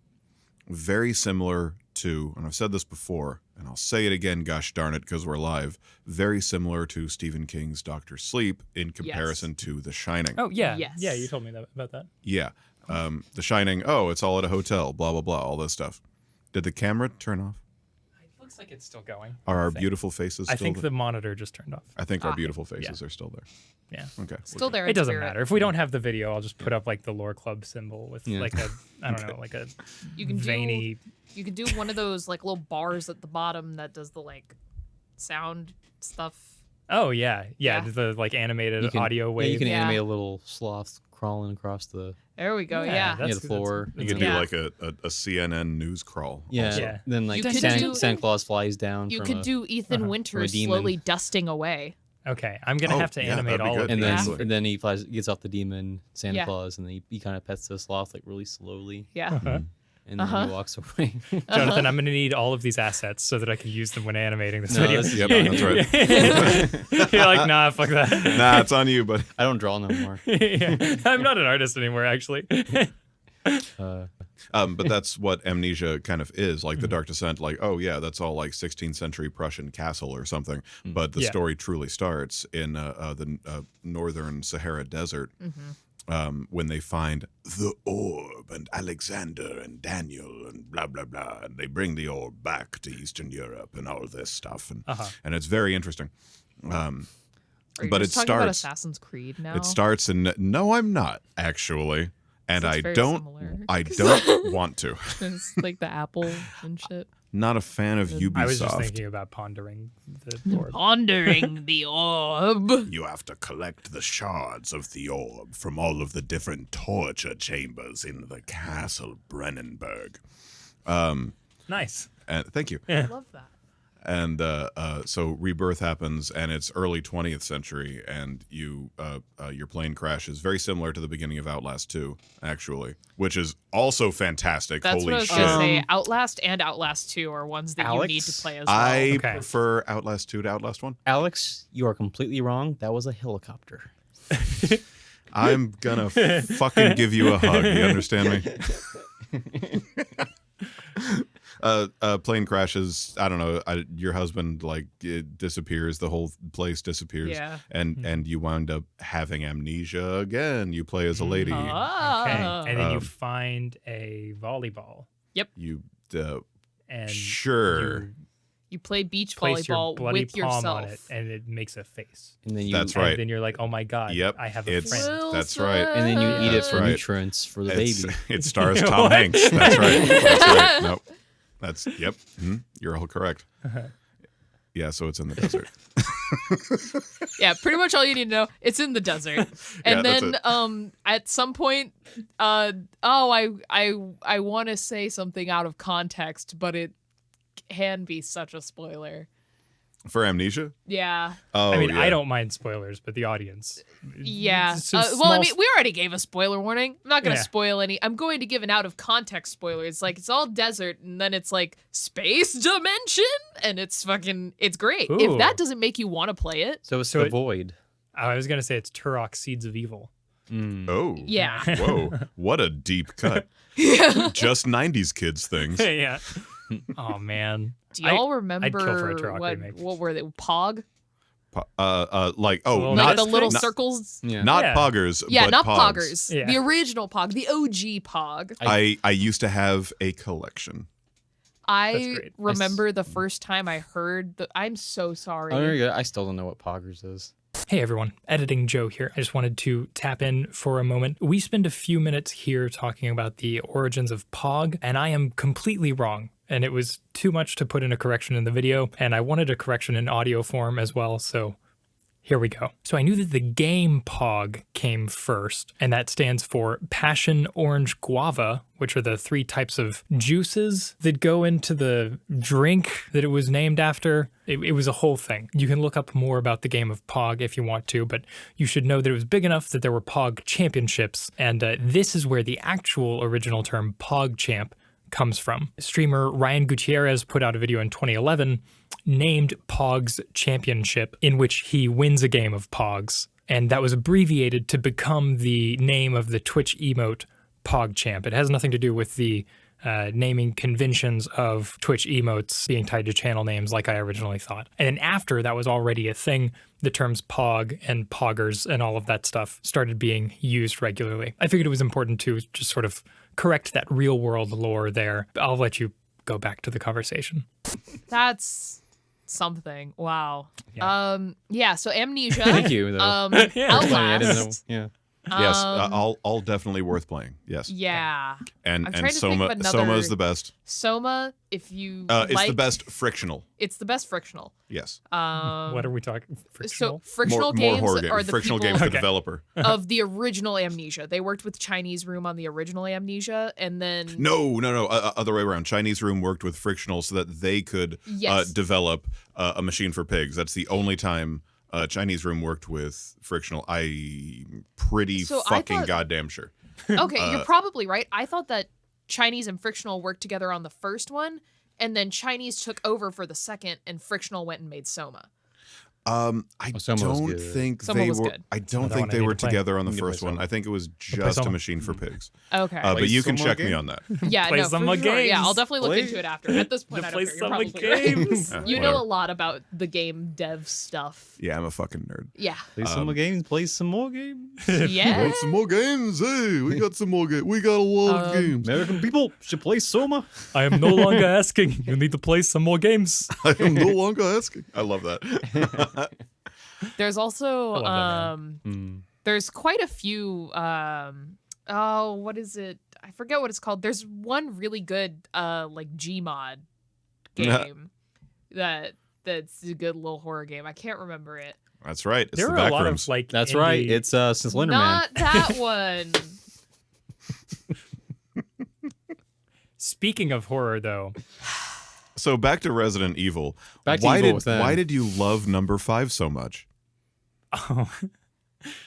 S2: very similar to, and I've said this before, and I'll say it again, gosh darn it, because we're live, very similar to Stephen King's Doctor Sleep in comparison to The Shining.
S1: Oh, yeah.
S3: Yes.
S1: Yeah, you told me about that.
S2: Yeah. The Shining, it's all at a hotel, blah, blah, blah, all this stuff. Did the camera turn off?
S1: It looks like it's still going.
S2: Are our
S1: I think.
S2: beautiful faces still
S1: I think
S2: there?
S1: the monitor just turned off.
S2: I think our beautiful faces
S1: Yeah.
S2: are still there.
S1: Yeah.
S2: Okay.
S3: Still there.
S1: It
S3: in
S1: doesn't
S3: spirit.
S1: matter. If we don't have the video, I'll just put up the lore club symbol with
S4: Yeah.
S1: I don't know, a
S3: You can
S1: veiny.
S3: You could do one of those little bars at the bottom that does the sound stuff.
S1: Oh yeah,
S3: Yeah.
S1: the animated
S4: You can-
S1: audio
S4: Yeah,
S1: wave.
S4: you can
S3: Yeah.
S4: animate a little sloth crawling across the
S3: There we go.
S1: Yeah,
S3: Yeah.
S1: that's-
S4: the floor.
S1: that's-
S2: You could
S3: Yeah.
S2: do a CNN news crawl.
S4: Yeah.
S2: also.
S1: Yeah.
S4: Then
S3: You could do-
S4: Santa Claus flies down.
S3: You
S4: from
S3: could
S4: a-
S3: do Ethan Winters
S4: demon.
S3: slowly dusting away.
S1: Okay, I'm gonna have to
S2: yeah,
S1: animate
S2: that'd be
S1: all
S2: good.
S1: of
S4: And
S1: these.
S4: then,
S2: Absolutely.
S4: and then he flies, gets off the demon Santa
S3: Yeah.
S4: Claus, and then he kind of pets the sloth really slowly,
S3: Yeah.
S4: and then he walks away.
S1: Jonathan, I'm gonna need all of these assets so that I can use them when animating this
S4: No,
S1: video.
S4: this is-
S2: Yep, that's right.
S1: You're like, nah, fuck that.
S2: Nah, it's on you, buddy.
S4: I don't draw no more.
S1: Yeah. I'm not an artist anymore, actually.
S2: But that's what Amnesia kind of is, the Dark Descent. That's all 16th century Prussian castle or something. But the
S1: Yeah.
S2: story truly starts in the northern Sahara Desert when they find the orb and Alexander and Daniel and blah blah blah, and they bring the orb back to Eastern Europe and all this stuff, and it's very interesting.
S3: Are you
S2: But
S3: just
S2: it
S3: talking about
S2: starts-
S3: Assassin's Creed now?
S2: It starts in no, I'm not actually. And
S3: It's
S2: I
S3: very
S2: don't
S3: similar.
S2: want to.
S3: It's like the apple and shit.
S2: Not a fan of Ubisoft.
S1: I was just thinking about pondering the orb.
S3: Pondering the orb.
S2: You have to collect the shards of the orb from all of the different torture chambers in the castle Brennenburg.
S1: Nice.
S2: And thank you.
S3: I love that.
S2: And so Rebirth happens, and it's early 20th century, and your plane crashes, very similar to the beginning of Outlast 2, actually, which is also fantastic.
S3: That's
S2: Holy
S3: what I was
S2: shit!
S3: gonna say. Outlast and Outlast 2 are ones that
S4: Alex?
S3: you need to play as well.
S2: I
S1: Okay.
S2: prefer Outlast 2 to Outlast 1.
S4: Alex, you are completely wrong. That was a helicopter.
S2: I'm gonna fucking give you a hug. You understand me? Plane crashes. I don't know. Your husband it disappears. The whole place disappears.
S3: Yeah.
S2: And you wind up having amnesia again. You play as a lady.
S1: Okay. And then you
S2: Um,
S1: find a volleyball.
S2: You
S1: And
S2: sure.
S3: You play beach
S1: place your
S3: volleyball
S1: bloody
S3: with
S1: palm
S3: yourself.
S1: on it, and it makes a face.
S4: And then you
S2: That's
S1: And
S2: right.
S1: then you're like, oh my god,
S2: Yep,
S1: I have a
S2: it's-
S1: friend.
S2: That's right.
S4: and then you eat it
S2: That's
S4: for
S2: right.
S4: nutrients for the
S2: It's-
S4: baby.
S2: It stars Tom
S1: What?
S2: Hanks. That's right. That's right. Nope. That's yep. You're all correct. Yeah, so it's in the desert.
S3: Yeah, pretty much all you need to know. It's in the desert. And
S2: Yeah, that's
S3: then at some point I want to say something out of context, but it can be such a spoiler.
S2: For amnesia?
S3: Yeah.
S2: Oh,
S1: I mean,
S2: yeah.
S1: I don't mind spoilers, but the audience.
S3: Yeah.
S1: It's a
S3: Well, I
S1: small
S3: mean, we already gave a spoiler warning. I'm not going to
S1: Yeah.
S3: spoil any. I'm going to give an out of context spoiler. It's like it's all desert and then it's like space dimension and it's great.
S1: Ooh.
S3: If that doesn't make you want to play it.
S4: So it's
S1: So
S4: the
S1: it-
S4: void.
S1: I was gonna say it's Turok Seeds of Evil.
S2: Oh.
S3: Yeah.
S2: Whoa. What a deep cut. Just 90s kids things.
S1: Yeah. Oh man.
S3: Do y'all remember
S1: I'd kill for a Turok remake.
S3: what were they? Pog?
S1: Little
S3: Like
S2: not
S3: the little
S2: not,
S3: circles?
S4: Yeah.
S2: not
S1: Yeah.
S2: poggers,
S3: Yeah,
S2: but
S3: not
S2: pogs.
S3: poggers.
S1: Yeah.
S3: The original Pog, the OG Pog.
S2: I used to have a collection.
S3: I
S1: great.
S3: remember the first time I heard I'm so sorry.
S4: Oh, there you go. I still don't know what poggers is.
S1: Hey everyone, Editing Joe here. I just wanted to tap in for a moment. We spend a few minutes here talking about the origins of Pog, and I am completely wrong. And it was too much to put in a correction in the video, and I wanted a correction in audio form as well, so here we go. So I knew that the game Pog came first, and that stands for Passion Orange Guava, which are the 3 types of juices that go into the drink that it was named after. It was a whole thing. You can look up more about the game of Pog if you want to, but you should know that it was big enough that there were Pog championships, and this is where the actual original term Pog Champ comes from. Streamer Ryan Gutierrez put out a video in 2011 named Pog's Championship, in which he wins a game of Pogs, and that was abbreviated to become the name of the Twitch emote PogChamp. It has nothing to do with the naming conventions of Twitch emotes being tied to channel names like I originally thought. And then after that was already a thing, the terms Pog and Poggers and all of that stuff started being used regularly. I figured it was important to just sort of correct that real world lore there. I'll let you go back to the conversation.
S3: That's something. Wow.
S1: Yeah.
S3: Yeah, so Amnesia.
S4: Thank you, though.
S1: Yeah.
S4: It's funny, I didn't know.
S3: Outlast.
S4: Yeah.
S2: Yes,
S3: Um,
S2: all definitely worth playing. Yes.
S3: Yeah.
S2: And
S3: I'm trying to think
S2: Soma
S3: of another-
S2: Soma is the best.
S3: Soma, if you
S2: It's the best frictional.
S3: It's the best frictional.
S2: Yes.
S1: What are we talking? Frictional?
S3: So frictional
S2: more
S3: games
S2: horror game.
S3: are the
S2: Frictional
S3: people
S2: games, the
S1: Okay.
S2: developer.
S3: of the original Amnesia. They worked with Chinese Room on the original Amnesia, and then
S2: No. Other way around. Chinese Room worked with Frictional so that they could
S3: Yes.
S2: develop a machine for pigs. That's the only time Chinese Room worked with Frictional. I'm pretty
S3: So I
S2: fucking
S3: thought-
S2: goddamn sure.
S3: Okay, you're probably right. I thought that Chinese and Frictional worked together on the first one, and then Chinese took over for the second, and Frictional went and made Soma.
S2: I
S4: Soma was
S2: don't
S4: good.
S2: think
S3: Soma
S2: they
S3: was
S2: were.
S3: good.
S2: I don't
S1: another
S2: think
S1: one I
S2: they
S1: need
S2: were
S1: to play.
S2: together on the
S4: Need to play
S2: first one.
S4: Soma.
S2: I think it was just a
S1: Soma.
S2: machine for pigs.
S3: Okay.
S2: But you can
S4: Soma
S2: check me
S4: game?
S2: on that.
S3: Yeah,
S1: Play
S3: no,
S1: some
S3: for
S1: of
S3: sure. Yeah,
S1: games.
S3: I'll definitely look
S4: Play-
S3: into it after. At this point, I
S1: Play
S3: don't care. You're
S1: some of
S3: probably right.
S1: games.
S2: Yeah,
S3: You know
S2: whatever.
S3: a lot about the game dev stuff.
S2: Yeah, I'm a fucking nerd.
S3: Yeah.
S4: Play some more games. Play some more games.
S3: Yeah.
S2: Want some more games? Hey, we got some more games. We got a lot of games.
S4: American people should play Soma.
S1: I am no longer asking. You need to play some more games.
S2: I am no longer asking. I love that.
S3: There's also
S1: I love that,
S3: there's quite a few what is it? I forget what it's called. There's one really good like Gmod game that's a good little horror game. I can't remember it.
S2: That's right. It's
S1: There
S2: the
S1: are
S2: back
S1: a lot
S2: rooms.
S1: of like.
S4: That's
S1: indie-
S4: right. It's since Slenderman.
S3: Not that one.
S1: Speaking of horror, though,
S2: So back to Resident Evil.
S4: Back to
S2: why
S4: Evil
S2: did
S4: Within.
S2: why did you love number 5 so much?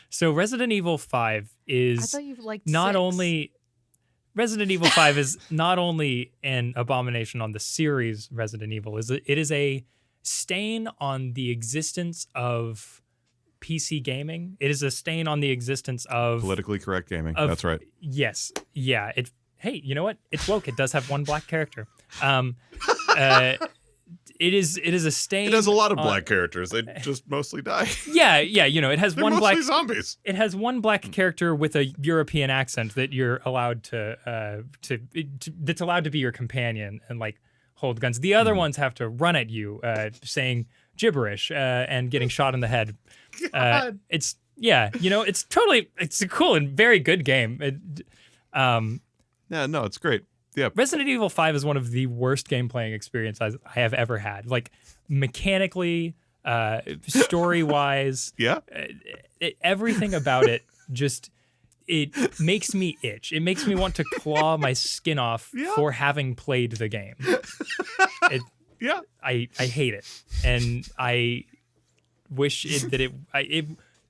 S1: so Resident Evil 5
S3: I
S1: is
S3: thought you liked
S1: not
S3: 6.
S1: only Resident Evil 5 is not only an abomination on the series Resident Evil, it is a stain on the existence of PC gaming. It is a stain on the existence of
S2: Politically correct gaming.
S1: of-
S2: That's right.
S1: Yes, yeah. Hey, you know what? It's woke. It does have one black character. It is a stain.
S2: It has a lot of
S1: on-
S2: black characters. They just mostly die.
S1: Yeah, you know, it has
S2: They're
S1: one
S2: mostly
S1: black.
S2: zombies.
S1: It has one black character with a European accent that you're allowed to that's allowed to be your companion and like hold guns. The other ones have to run at you, saying gibberish and getting shot in the head.
S2: God.
S1: It's you know, it's a cool and very good game.
S2: Yeah, no, it's great. Yeah.
S1: Resident Evil 5 is one of the worst game playing experiences I have ever had. Like mechanically, story wise,
S2: Yeah.
S1: Everything about it just it makes me itch. It makes me want to claw my skin off
S2: Yeah.
S1: for having played the game.
S2: Yeah.
S1: I hate it, and I wish it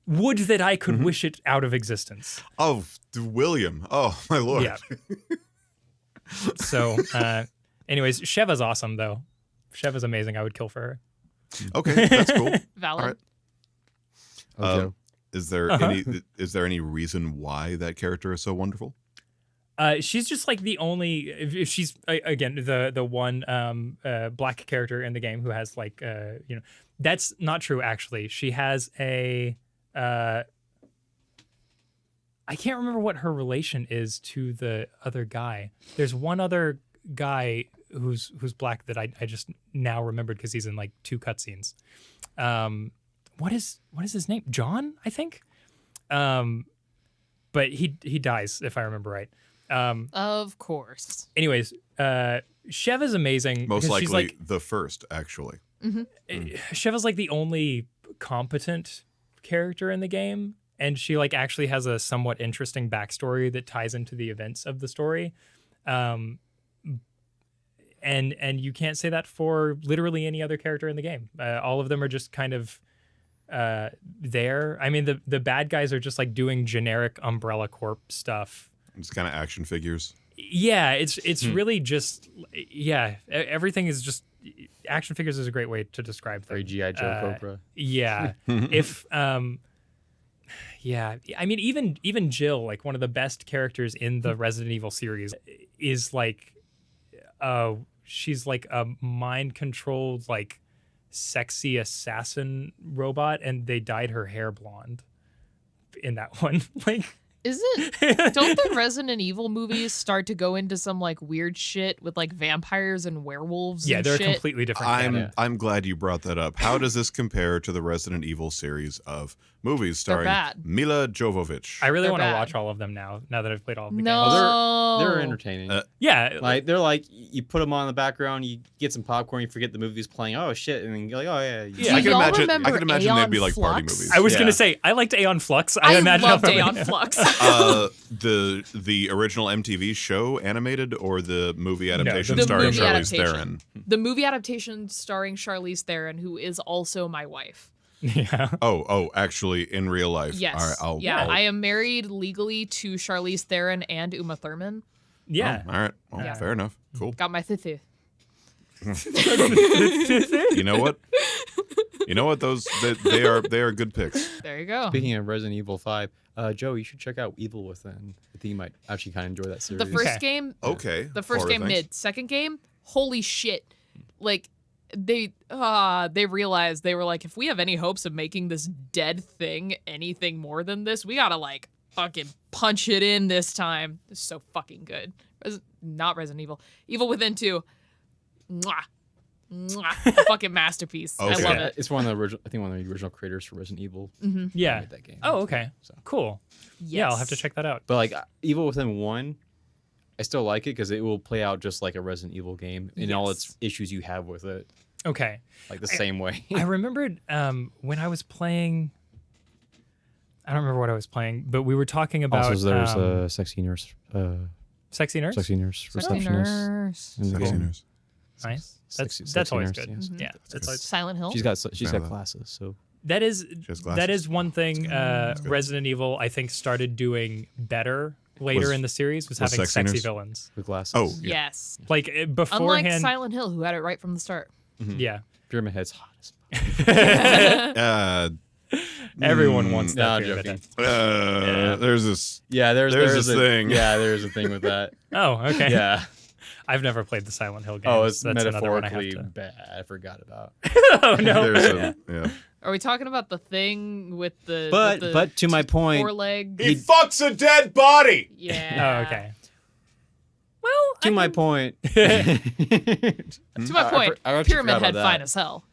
S1: would that I could wish it out of existence.
S2: Oh, William. Oh, my lord.
S1: Yeah. So, anyways, Sheva's awesome though. Sheva's amazing. I would kill for her.
S2: Okay, that's cool.
S3: Valid.
S2: All right.
S4: Okay.
S2: Is there
S1: Uh-huh.
S2: any reason why that character is so wonderful?
S1: She's just like the only. If she's again the one black character in the game who has like you know, that's not true actually. She has a. I can't remember what her relation is to the other guy. There's one other guy who's black that I just now remembered because he's in like 2 cutscenes. What is his name? John, I think. But he dies if I remember right.
S3: Of course.
S1: Anyways, Sheva's amazing.
S2: Most
S1: because
S2: likely
S1: she's like
S2: the first, actually.
S1: Sheva's like the only competent character in the game, and she like actually has a somewhat interesting backstory that ties into the events of the story. And you can't say that for literally any other character in the game. All of them are just kind of there. I mean, the bad guys are just like doing generic Umbrella Corp stuff.
S2: It's kind of action figures.
S1: Yeah, it's really just everything is just action figures is a great way to describe them.
S4: Very G.I. Joe Cobra.
S1: Yeah. If yeah, I mean even Jill, like one of the best characters in the Resident Evil series, is like she's like a mind controlled like sexy assassin robot, and they dyed her hair blonde in that one. Like
S3: Don't the Resident Evil movies start to go into some like weird shit with like vampires and werewolves?
S1: yeah,
S3: and
S1: they're
S3: shit?
S1: a completely different canon.
S2: I'm glad you brought that up. How does this compare to the Resident Evil series of movies starring
S3: bad.
S2: Mila Jovovich?
S1: I really
S3: They're
S1: want to
S3: bad.
S1: watch all of them now that I've played all of the
S3: No.
S1: games.
S4: They're entertaining.
S1: Yeah,
S4: Like they're like you put them on in the background, you get some popcorn, you forget the movie's playing. Oh shit, and then you're like, oh yeah.
S1: Yeah.
S2: I can
S3: y'all
S2: imagine.
S3: remember
S2: I can imagine they'd
S3: Aeon
S2: be like party
S3: Flux?
S2: movies.
S1: I was
S4: Yeah.
S1: gonna say I liked Aeon Flux.
S3: I
S1: imagine
S3: loved
S1: how
S3: Aeon Flux.
S2: The original MTV show animated or the movie adaptation
S1: the
S2: starring
S3: movie
S2: Charlize
S3: adaptation.
S2: Theron?
S3: The movie adaptation starring Charlize Theron, who is also my wife.
S1: Yeah.
S2: Oh, actually, in real life.
S3: Yes.
S2: All right,
S3: I am married legally to Charlize Theron and Uma Thurman.
S1: Yeah.
S2: All right. Well,
S3: Yeah.
S2: fair enough. Cool.
S3: Got my thithy.
S2: You know what? You know what? Those they are good picks.
S3: There you go.
S4: Speaking of Resident Evil 5, Joe, you should check out Evil Within. I think you might actually kind of enjoy that series.
S3: The first
S1: Okay.
S3: game,
S2: Okay.
S3: the first
S2: Horror
S3: game
S2: things.
S3: mid. Second game, holy shit! Like they realized they were like, if we have any hopes of making this dead thing anything more than this, we gotta like fucking punch it in this time. It's so fucking good. Not Resident Evil. Evil Within 2. Mwah. Mwah. A fucking masterpiece. I
S2: Okay.
S3: love it.
S4: It's one of the original. I think one of the original creators for Resident Evil
S1: Yeah.
S4: made that game.
S1: Oh, okay.
S4: So.
S1: Cool. Yeah, I'll have to
S3: Yes.
S1: check that out.
S4: But like Evil Within 1, I still like it because it will play out just like a Resident Evil game in all its
S3: Yes.
S4: issues you have with it,
S1: Okay.
S4: like the same way.
S1: I remembered when I was playing. I don't remember what I was playing, but we were talking about
S4: Also, there's a sexy nurse,
S1: sexy nurse.
S4: sexy nurse
S3: Sexy
S4: receptionist
S3: nurse.
S4: in the
S2: Sexy
S4: game.
S2: nurse.
S1: Nice.
S4: Sexy-
S1: That's
S4: sexy
S1: always
S4: nurse,
S1: good.
S4: yes.
S1: Yeah, that's always,
S3: Silent Hill.
S4: She's got
S2: Remember that.
S4: classes, so
S1: that is
S2: has
S1: that
S2: glasses.
S1: is one thing Resident Evil I think started doing better later
S2: Was-
S1: in the series was
S2: was
S1: having
S2: sexy
S1: sexy
S2: nurse?
S1: villains.
S4: with glasses.
S2: Oh, yeah.
S3: Yes.
S1: Like
S3: Unlike
S1: beforehand.
S3: Silent Hill, who had it right from the start.
S1: Yeah.
S4: Pyramid Head's hot as fuck.
S1: Everyone wants
S4: No,
S1: that
S4: I'm
S1: pyramid
S4: joking.
S1: head.
S2: There's this.
S4: Yeah, there's
S2: this
S4: a
S2: thing.
S4: Yeah, there's a thing with that.
S1: Oh, okay.
S4: Yeah.
S1: I've never played the Silent Hill games.
S4: Oh, it's
S1: That's another one I have
S4: metaphorically
S1: to.
S4: bad. I forgot about.
S1: Oh no.
S2: There's a, yeah.
S3: Are we talking about the thing with the?
S4: But
S3: with the
S4: to my point,
S3: four leg.
S2: He fucks a dead body.
S3: Yeah.
S1: Oh, okay. Well,
S4: to my point.
S3: To my point,
S4: I actually
S3: Pyramid
S4: forgot
S3: Head
S4: about that.
S3: fine as hell.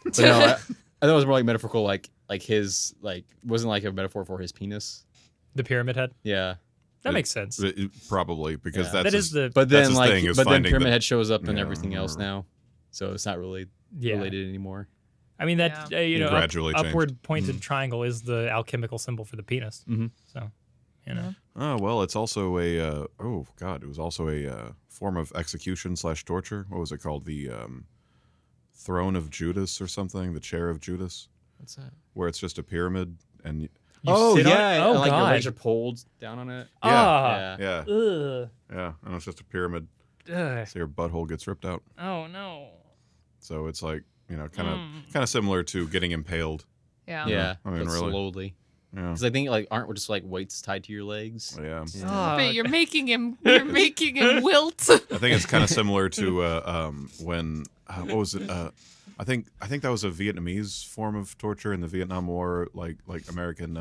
S4: But no, I thought it was more like metaphorical, like his wasn't like a metaphor for his penis.
S1: the pyramid head.
S4: Yeah.
S1: That makes sense.
S2: Probably because
S4: Yeah.
S2: that's
S1: That
S2: his,
S1: is the.
S4: But
S2: That's
S4: then
S2: his
S4: like
S2: thing, is
S4: but then
S2: finding
S4: Pyramid
S2: the-
S4: Head shows up in
S2: Yeah.
S4: everything else now. So it's not really
S1: Yeah.
S4: related anymore.
S1: I mean that you know
S2: Gradually changed.
S1: upward pointed triangle is the alchemical symbol for the penis.
S4: Mhm.
S1: So, you know.
S2: Oh well, it's also a oh god, it was also a form of execution / torture. What was it called? The throne of Judas or something? The chair of Judas,
S4: What's that?
S2: where it's just a pyramid and
S1: You
S4: oh
S1: sit on
S4: yeah,
S1: it? Oh
S4: and, like your legs
S1: god.
S4: are pulled down on it.
S1: Ah.
S2: yeah,
S1: Ugh.
S2: yeah, and it's just a pyramid,
S1: Ugh.
S2: so your butthole gets ripped out.
S1: Oh no.
S2: So it's like kind of similar to getting impaled.
S3: Yeah.
S4: Yeah,
S2: I mean,
S4: but
S2: really.
S4: slowly.
S2: Yeah,
S4: Because I think aren't just like weights tied to your legs?
S2: yeah.
S1: Oh,
S3: But you're making him. You're making him wilt.
S2: I think it's kind of similar to when what was it? I think that was a Vietnamese form of torture in the Vietnam War, like American.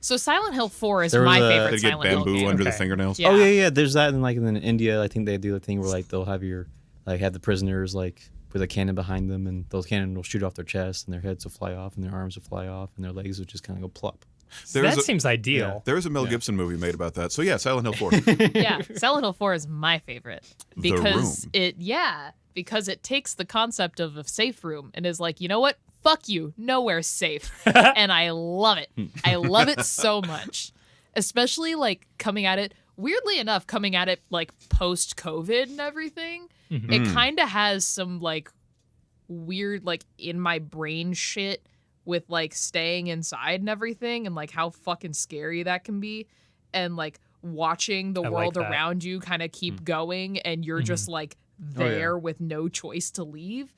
S3: So Silent Hill 4 is
S4: There was
S3: my
S4: a-
S3: favorite
S2: They get
S3: Silent Hill
S2: bamboo
S3: game.
S2: under the
S1: Okay.
S2: fingernails.
S3: Yeah.
S4: Oh yeah. There's that, and like and then in India, I think they do the thing where like they'll have have the prisoners like with a cannon behind them, and those cannon will shoot off their chest, and their heads will fly off, and their arms will fly off, and their legs will just kind of go plop.
S2: There's
S1: that
S2: a-
S1: seems ideal.
S2: There is a Mel Gibson movie made about that. So yeah, Silent Hill 4.
S3: Yeah, Silent Hill 4 is my favorite
S2: The
S3: because
S2: Room.
S3: because it takes the concept of a safe room and is like, you know what? Fuck you. Nowhere's safe. And I love it. I love it so much. Especially like coming at it like post COVID and everything.
S1: Mhm.
S3: It kind of has some like weird like in my brain shit with like staying inside and everything and like how fucking scary that can be and like watching the
S1: I like
S3: world
S1: that.
S3: around you kind of keep going and you're just like there with no choice to leave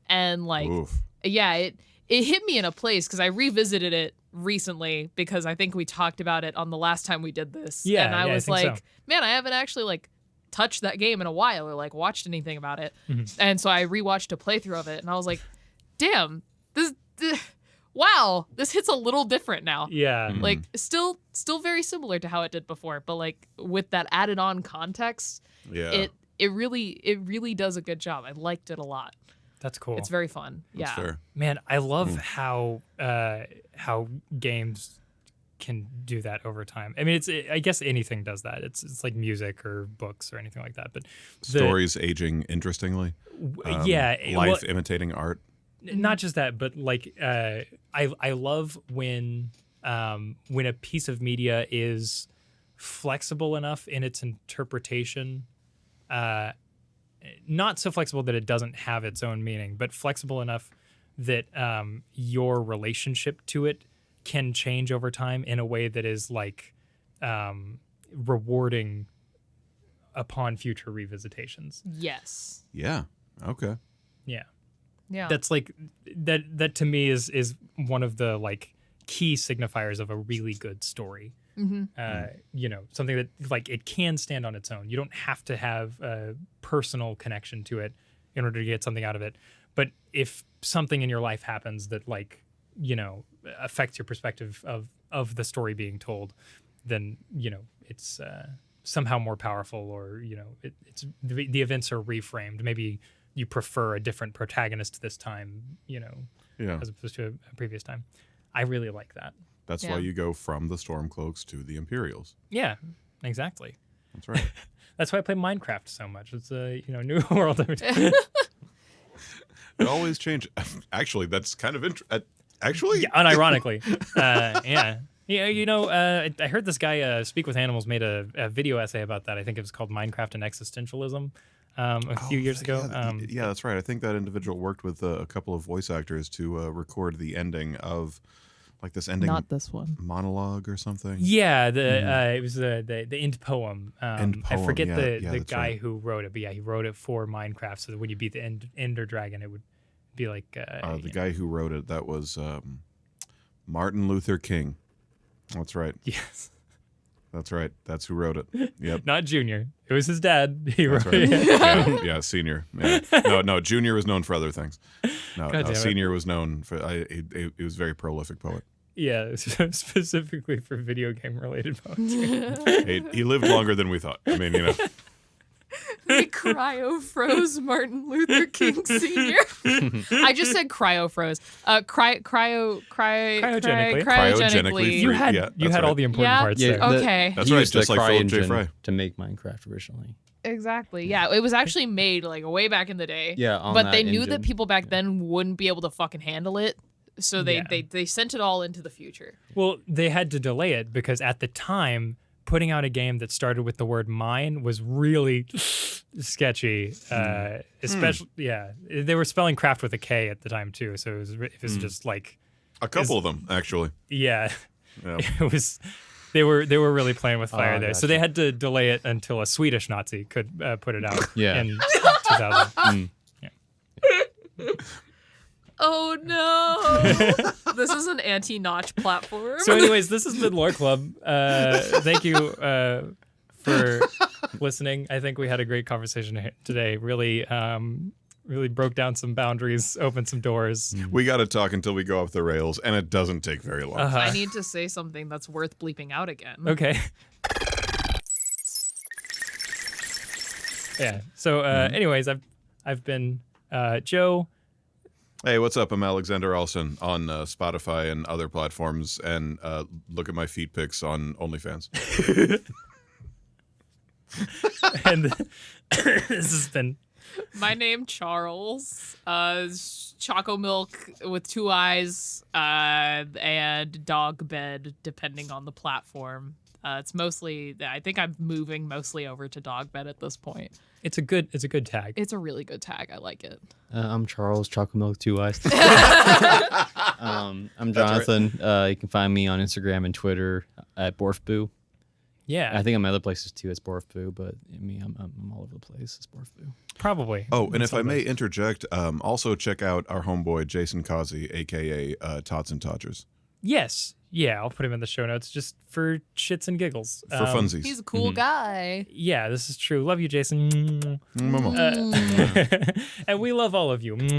S3: and like
S2: Oof.
S3: yeah it hit me in a place because I revisited it recently because I think we talked about it on the last time we did this
S1: Yeah,
S3: and I
S1: yeah, I
S3: was
S1: think so.
S3: like man I haven't actually like touched that game in a while or like watched anything about it and so I rewatched a playthrough of it and I was like damn this wow this hits a little different now
S1: Yeah.
S3: like still very similar to how it did before but like with that added on context
S2: Yeah.
S3: it really does a good job. I liked it a lot.
S1: That's cool.
S3: It's very fun.
S2: That's
S3: Yeah.
S2: fair.
S1: Man, I love how games can do that over time. I mean, I guess anything does that. It's like music or books or anything like that. But
S2: Stories aging interestingly.
S1: yeah,
S2: Life imitating art.
S1: not just that, but like I love when a piece of media is flexible enough in its interpretation, not so flexible that it doesn't have its own meaning, but flexible enough that your relationship to it can change over time in a way that is like rewarding upon future revisitations.
S3: Yes.
S2: Yeah. Okay.
S1: Yeah.
S3: Yeah.
S1: That's like that to me is one of the like key signifiers of a really good story. You know, something that like it can stand on its own. You don't have to have a personal connection to it in order to get something out of it. But if something in your life happens that like, you know, affects your perspective of the story being told, then, you know, it's somehow more powerful, or, you know, it's the events are reframed. Maybe you prefer a different protagonist this time, you know,
S2: Yeah.
S1: as opposed to a previous time. I really like that.
S2: That's
S3: Yeah.
S2: why you go from the Stormcloaks to the Imperials.
S1: Yeah, exactly.
S2: That's right.
S1: That's why I play Minecraft so much. It's a new world every time.
S2: It always changes. Actually, that's kind of actually.
S1: Yeah, unironically. Yeah. Yeah, you know, I heard this guy, Speak with Animals, made a video essay about that. I think it was called Minecraft and Existentialism a few years ago.
S2: Yeah, that's right. I think that individual worked with a couple of voice actors to record the ending of, like, this ending
S3: Not this one.
S2: monologue or something.
S1: Yeah, it was the end poem.
S2: End
S1: I
S2: poem,
S1: forget
S2: yeah,
S1: the
S2: that's
S1: guy
S2: right.
S1: who wrote it, but yeah, he wrote it for Minecraft, so that when you beat the Ender Dragon, it would be like
S2: The guy who wrote it, that was Martin Luther King. That's right.
S1: yes,
S2: That's right. That's who wrote it. Yep.
S1: not Junior. It was his dad. He
S2: That's
S1: wrote
S2: right.
S1: it.
S2: Yeah, Senior. Yeah. No, Junior was known for other things. No,
S1: God damn it.
S2: Senior was known for. He was a very prolific poet.
S1: Yeah, specifically for video game related poetry.
S2: He lived longer than we thought. I mean,
S3: They cryo-froze Martin Luther King Sr. I just said cryo-froze.
S1: Cryogenically.
S2: Cryogenically
S1: You had
S2: Yeah,
S1: you
S2: that's
S1: had all
S2: right.
S1: the important
S3: Yeah.
S1: parts
S4: Yeah,
S1: there.
S3: Okay.
S2: That's
S4: He
S2: right.
S4: used
S2: Just
S4: the
S2: like
S4: Cry
S2: Philip J.
S4: engine
S2: Fry.
S4: to make Minecraft originally.
S3: Exactly. Yeah, it was actually made like way back in the day.
S4: Yeah, on
S3: but
S4: that
S3: they knew that
S4: engine.
S3: people back then wouldn't be able to fucking handle it, so
S1: Yeah.
S3: they sent it all into the future.
S1: Well, they had to delay it because at the time, putting out a game that started with the word mine was really sketchy. Especially, yeah, they were spelling craft with a K at the time too, so it was just like,
S2: A couple of them, actually.
S1: yeah,
S2: Yeah.
S1: it was. They were really playing with fire
S4: Oh,
S1: there, so
S4: gotcha.
S1: they had to delay it until a Swedish Nazi could put it out
S4: Yeah.
S1: in 2000.
S3: Oh no! This is an anti-notch platform.
S1: So, anyways, this has been Lore Club. Thank you for listening. I think we had a great conversation today. Really, really broke down some boundaries, opened some doors.
S2: We got to talk until we go off the rails, and it doesn't take very long.
S3: I need to say something that's worth bleeping out again.
S1: Okay. Yeah. So, anyways, I've been Joe.
S2: Hey, what's up? I'm Alexander Olson on Spotify and other platforms, and look at my feet pics on OnlyFans.
S1: And this has been
S3: My name Charles. Choco milk with 2 eyes and dog bed, depending on the platform. It's mostly. I think I'm moving mostly over to dog bed at this point.
S1: it's a good tag.
S3: It's a really good tag. I like it.
S4: I'm Charles, Chocolate Milk 2 Eyes. I'm Jonathan. You can find me on Instagram and Twitter at Borfboo.
S1: Yeah,
S4: I think I'm other places too. It's Borfboo, but I'm all over the place. It's Borfboo.
S1: probably.
S2: Oh, and if I
S1: Some
S2: may
S1: of
S2: interject, also check out our homeboy Jason Causey, aka Tots and Todgers,
S1: Yes. Yeah, I'll put him in the show notes just for shits and giggles.
S2: for funsies.
S3: He's a cool guy.
S1: Yeah, this is true. Love you, Jason.
S2: Momo.
S1: And we love all of you.
S4: And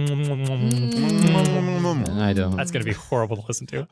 S4: I don't.
S1: That's going to be horrible to listen to.